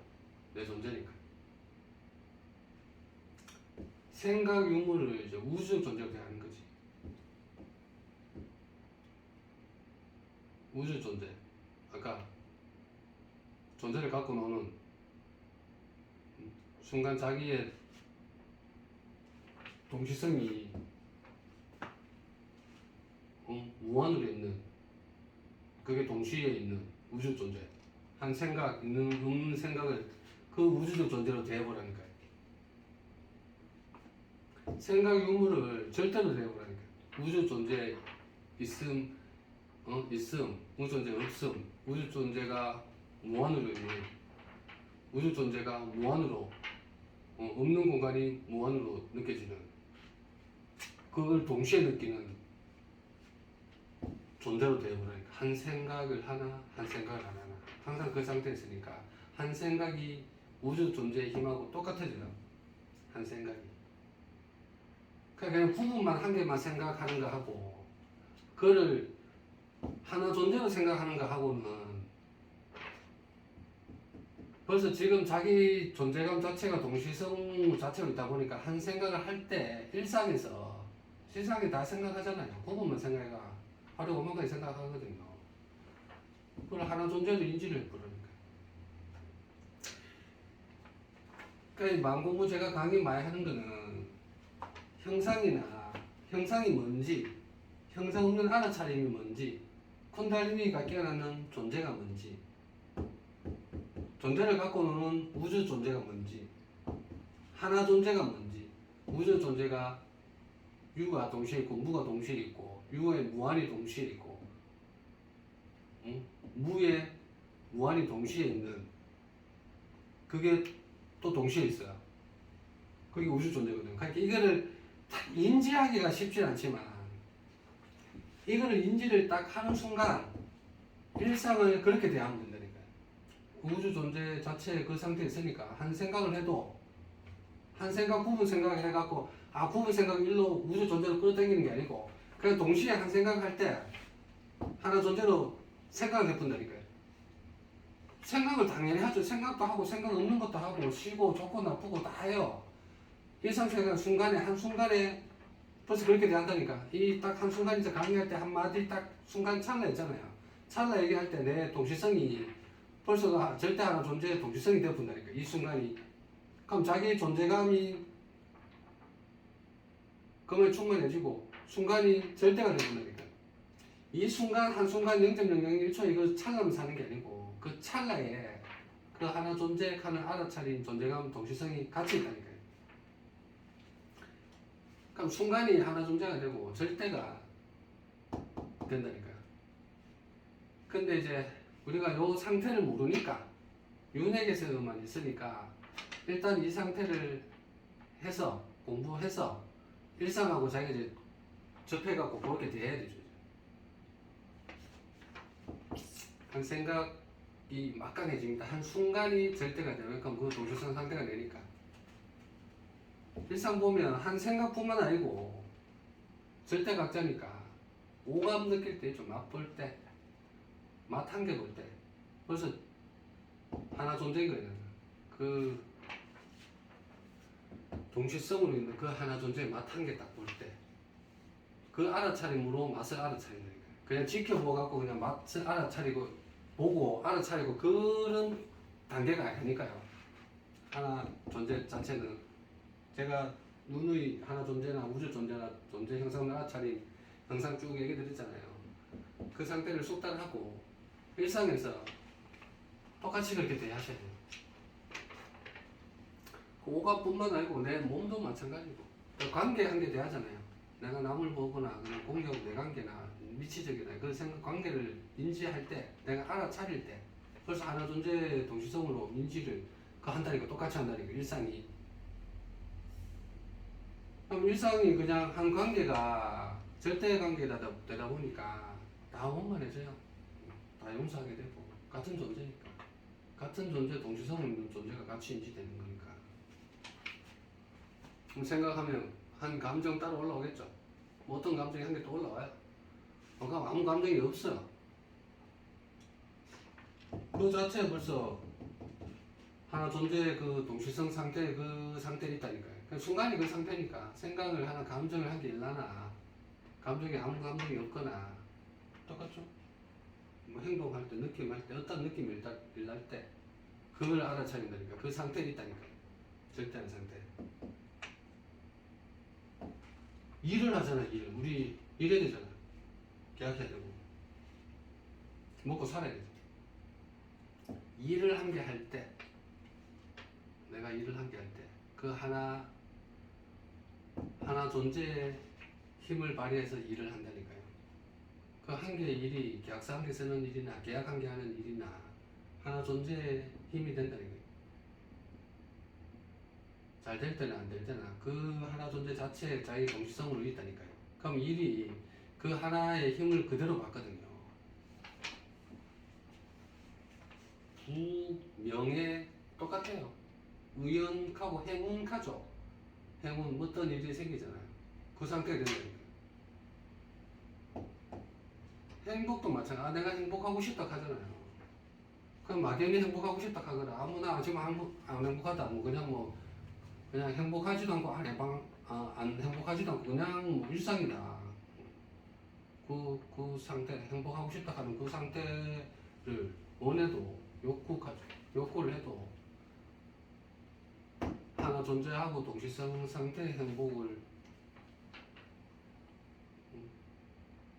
내 존재니까. 생각 유무를 이제 우주적 존재로 대하는 거지. 우주 존재. 아까 존재를 갖고 노는 순간 자기의 동시성이 무한으로 있는 그게 동시에 있는 우주 존재. 한 생각 있는 없는 생각을 그 우주적 존재로 대해보라니까요. 생각 유무를 절대로 대해보라니까요. 우주 존재 있음, 우주 존재 없음, 우주 존재가 무한으로 있는, 우주 존재가 무한으로 없는 공간이 무한으로 느껴지는, 그걸 동시에 느끼는 존재로 되어버리니까 한 생각을 하나, 한 생각을 안 하나, 항상 그 상태에 있으니까 한 생각이 우주 존재의 힘하고 똑같아져요. 한 생각이. 그냥 부분만 한 개만 생각하는 거 하고, 그거를 하나 존재로 생각하는 거 하고는 벌써 지금 자기 존재감 자체가 동시성 자체로 있다 보니까 한 생각을 할 때 일상에서 세상에 다 생각하잖아요. 부분만 생각해가 하루 5만 가지 생각하거든요. 그걸 하나 존재로 인지를 해버리니까. 그러니까 마음 공부 제가 강의 많이 하는 거는 형상이 뭔지, 형상 없는 알아차림이 뭔지, 쿤달리니가 깨어나는 존재가 뭔지, 존재를 갖고 노는 우주 존재가 뭔지, 하나 존재가 뭔지, 우주 존재가 유가 동시에 있고 무가 동시에 있고 유에 무한이 동시에 있고 무에 무한이 동시에 있는 그게 또 동시에 있어요. 그게 우주 존재거든요. 그러니까 이거를 딱 인지하기가 쉽지 않지만 이거를 인지를 딱 하는 순간 일상을 그렇게 대하면 된다니까요. 우주 존재 자체의 그 상태에 있으니까 한 생각을 해도 한 생각 부분 생각을 해갖고 부분 생각 일로 우주 존재로 끌어당기는 게 아니고 그냥 동시에 한 생각을 할 때 하나 존재로 생각을 해본다니까요. 생각을 당연히 하죠. 생각도 하고 생각 없는 것도 하고 쉬고 좋고 나쁘고 다 해요. 일상생활 순간에 한순간에 벌써 그렇게 대한다니까. 이 딱 한순간에서 강의할 때 한마디 딱 순간 찰나 있잖아요. 찰나 얘기할 때 내 동시성이 벌써 절대 하나 존재의 동시성이 되어본다니까. 이 순간이. 그럼 자기 존재감이 그만 충만해지고 순간이 절대가 되어본다니까. 이 순간 한순간 0.001초 이거 찰나만 사는 게 아니고 그 찰나에 그 하나 존재하는 알아차린 존재감 동시성이 같이 있다니까요. 그럼 순간이 하나 존재가 되고 절대가 된다니까요. 근데 이제 우리가 요 상태를 모르니까 윤회계에서만 있으니까 일단 이 상태를 해서 공부해서 일상하고 자기가 이제 접해갖고 그렇게 대해야 되죠. 한 생각이 막강해집니다. 한 순간이 절대가 되면 그럼 그 동시성 상태가 되니까. 일상 보면 한 생각뿐만 아니고 절대각자니까 오감 느낄 때 있죠. 맛볼 때, 맛 한 개 볼 때 벌써 하나 존재인 거예요. 그 동시성으로 있는 그 하나 존재의 맛 한 개 딱 볼 때 그 알아차림으로 맛을 알아차리는 거예요. 그냥 지켜보고 갖고 그냥 맛을 알아차리고 보고 알아차리고 그런 단계가 아니니까요. 하나 존재 자체는 제가 누누이 하나 존재나 우주 존재나 존재 형상을 알아차린 영상 쭉 얘기 드렸잖아요. 그 상태를 숙달하고 일상에서 똑같이 그렇게 대하셔야 돼요. 그 오감뿐만 아니고 내 몸도 마찬가지고 관계 한 개 대하잖아요. 내가 남을 보거나 그냥 공격 내 관계나 미치적이나 그 생각 관계를 인지할 때 내가 알아차릴 때 벌써 하나 존재의 동시성으로 인지를 그 한다니까 똑같이 한다니까 일상이. 그럼 일상이 그냥 한 관계가 절대 관계다 되다 보니까 다 원만해져요. 다 용서하게 되고 같은 존재니까 같은 존재 동시성을 있는 존재가 같이 인지되는 거니까. 그럼 생각하면 한 감정 따로 올라오겠죠. 뭐 어떤 감정이 한 개 또 올라와요. 그럼 아무 감정이 없어요. 그 자체에 벌써 하나 존재의 그 동시성 상태 그 상태에 있다니까요. 순간이 그 상태니까 생각을 하나 감정을 한 게 일어나나 감정이 아무 감정이 없거나 똑같죠. 뭐 행동할 때 느낌할 때 어떤 느낌이 일날 때 그걸 알아차린다니까. 그 상태에 있다니까요. 절대한 상태. 일을 하잖아. 우리 일해야 되잖아. 계약해야 되고 먹고 살아야 되죠. 일을 한 개 할 때 내가 일을 한 개 할 때 그 하나 존재의 힘을 발휘해서 일을 한다니까요. 그 한 개의 일이 계약서 한 개 쓰는 일이나 계약 한 개 하는 일이나 하나 존재의 힘이 된다니까요. 잘 될 때나 안 될 때나 그 하나 존재 자체에 자기 동시성으로 있다니까요. 그럼 일이 그 하나의 힘을 그대로 받거든요. 부명예 똑같아요. 우연하고 행운하죠. 행운 어떤 일이 생기잖아요. 그 상태가 된다니까요. 행복도 마찬가지. 내가 행복하고 싶다 하잖아요. 그럼 막연히 행복하고 싶다 하거나 아무나 지금 안 행복하다 뭐 그냥 행복하지도 않고 안 행복하지도 않고 그냥 뭐 일상이다. 그 상태 행복하고 싶다 하는 그 상태를 원해도 욕구를 해도 하나 존재하고 동시성 상태의 행복을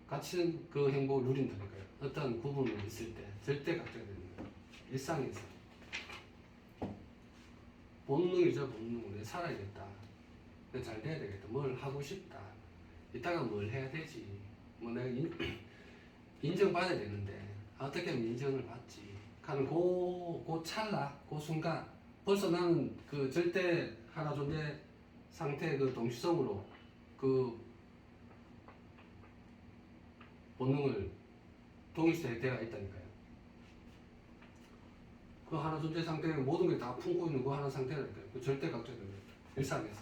같이 그 행복을 누린다니까요. 어떤 구분이 있을 때 절대 각자가 됩니다. 일상에서 본능이죠. 본능. 내가 살아야겠다. 내가 잘 돼야 되겠다. 뭘 하고 싶다. 이따가 뭘 해야 되지. 뭐 내가 인정받아야 되는데 어떻게 하면 인정을 받지 하는 그 찰나 그 순간 벌써 나는 그 절대 하나 존재 상태 그 동시성으로 그 본능을 동일시대가 있다니까요. 그 하나 존재 상태에 모든 게 다 품고 있는 그 하나 상태라니까요. 그 절대 각적입니다. 일상에서.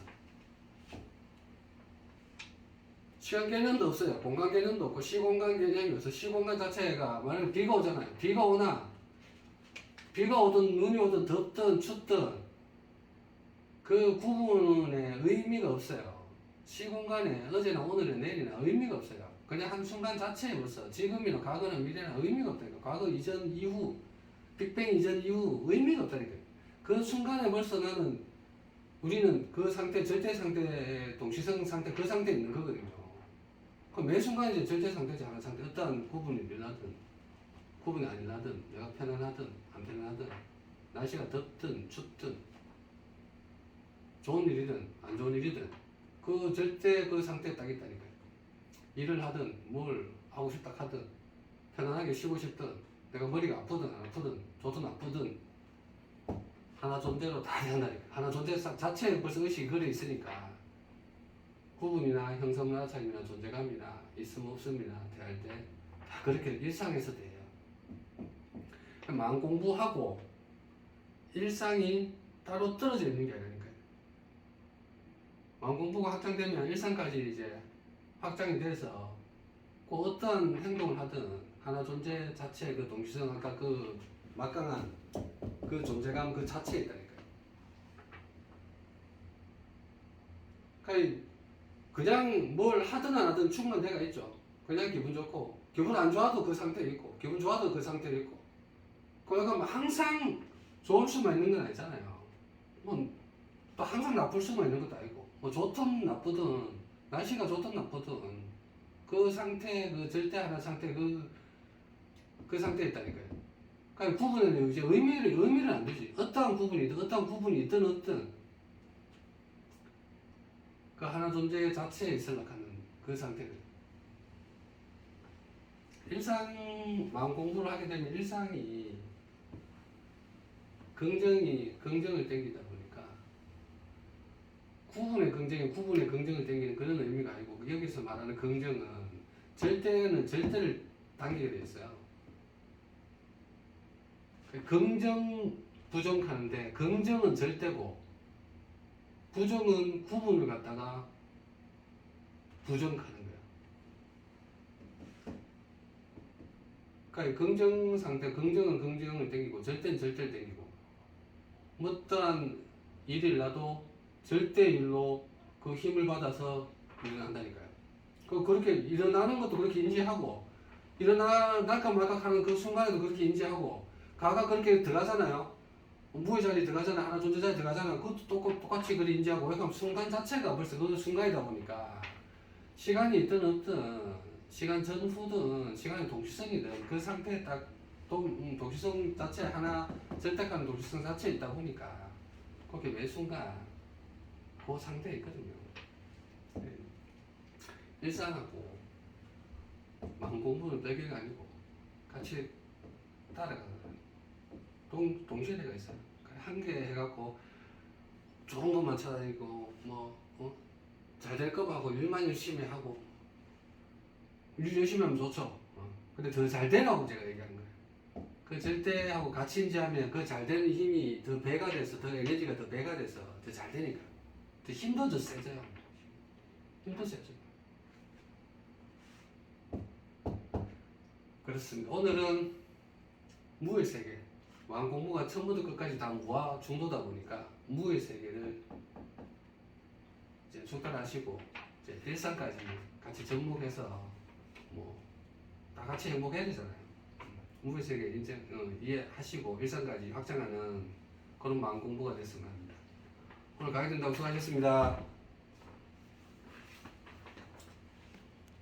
시간 개념도 없어요. 공간 개념도 없고 시공간 개념이 없어. 시공간 자체가 만약에 비가 오잖아요. 비가 오든 눈이 오든 덥든 춥든 그 구분에 의미가 없어요. 시공간에 어제나 오늘이나 내일이나 의미가 없어요. 그냥 한순간 자체에 벌써 지금이나 과거나 미래나 의미가 없다니까. 과거 이전 이후 빅뱅 이전 이후 의미가 없다니까. 그 순간에 벌써 우리는 그 상태 절대 상태 동시성 상태 그 상태에 있는 거거든요. 그 매 순간 이제 절대 상태지 하나 상태 어떠한 구분이 일어나든 구분이 안 일어나든 내가 편안하든 안 편안하든 날씨가 덥든 춥든 좋은 일이든 안 좋은 일이든 그 절대 그 상태에 딱 있다니까요. 일을 하든 뭘 하고 싶다 하든 편안하게 쉬고 싶든 내가 머리가 아프든 안 아프든 좋든 나쁘든 하나 존재로 다 된다니까. 하나 존재 자체에 벌써 의식이 걸려 있으니까 구분이나 형성이나 차이나 존재감이나 있음 없음이나 대할 때 다 그렇게 일상에서 돼요. 마음 공부하고 일상이 따로 떨어져 있는 게 아니니까요. 마음 공부가 확장되면 일상까지 이제 확장이 돼서 그 어떤 행동을 하든 하나 존재 자체의 그 동시성 아까 그 막강한 그 존재감 그 자체에 있다니까요. 그러니까 그냥 뭘 하든 안 하든 충분한 데가 있죠. 그냥 기분 좋고 기분 안 좋아도 그 상태에 있고 기분 좋아도 그 상태에 있고 그러니까 항상 좋을 수만 있는 건 아니잖아요. 뭐 또 항상 나쁠 수만 있는 것도 아니고 뭐 좋든 나쁘든 날씨가 좋든 나쁘든 그 상태 그 절대 하나 상태 그 상태에 있다니까요. 그러니까 구분에는 이제 의미를 안 두지. 어떠한 구분이 있든 그 하나 존재 자체에 있으려고 하는 그 상태를 마음 공부를 하게 되면 일상이 긍정을 땡기다 보니까 구분의 긍정을 땡기는 그런 의미가 아니고 여기서 말하는 긍정은 절대는 절대를 당기게 돼 있어요. 긍정 부정하는데 긍정은 절대고 부정은 구분을 갖다가 부정하는 거예요. 그러니까 긍정 상태, 긍정은 긍정을 땡기고 절대는 절대를 땡기고 어떠한 일이 일어나도 절대일로 그 힘을 받아서 일어난다니까요. 그렇게 일어나는 것도 그렇게 인지하고 일어날까 말까 하는 그 순간에도 그렇게 인지하고 가가 그렇게 들어가잖아요. 무의 자리에 들어가잖아. 하나 존재 자리에 들어가잖아. 그것도 똑같이 그리 인지하고 그러니까 순간 자체가 벌써 그 순간이다 보니까 시간이 있든 없든 시간 전후든 시간의 동시성이든 그 상태에 딱 동시성 자체 하나 절대감 동시성 자체에 있다 보니까 그렇게 매 순간 그 상태에 있거든요. 네. 일상하고 마음 공부는 별개가 아니고 같이 따라가는 동시대가 있어요. 한 개 해갖고 좋은 것만 찾아다니고 잘 될 거만 하고 일만 열심히 하고 일 열심히 하면 좋죠. 근데 더 잘 되라고 제가 얘기하는 거예요. 그 절대하고 같이 인지하면 그 잘 되는 힘이 더 배가 돼서 더 에너지가 더 배가 돼서 더 잘 되니까 더 힘도 더 세져요. 힘도 세져. 그렇습니다. 오늘은 무의 세계 마음 공부가 처음부터 끝까지 다 무와 중도다 보니까 무의 세계를 이제 숙달하시고 이제 일상까지 같이 접목해서 다 같이 행복해야 되잖아요. 무의 세계 이해하시고 일상까지 확장하는 그런 마음 공부가 됐으면 합니다. 오늘 강의 된다고 수고하셨습니다.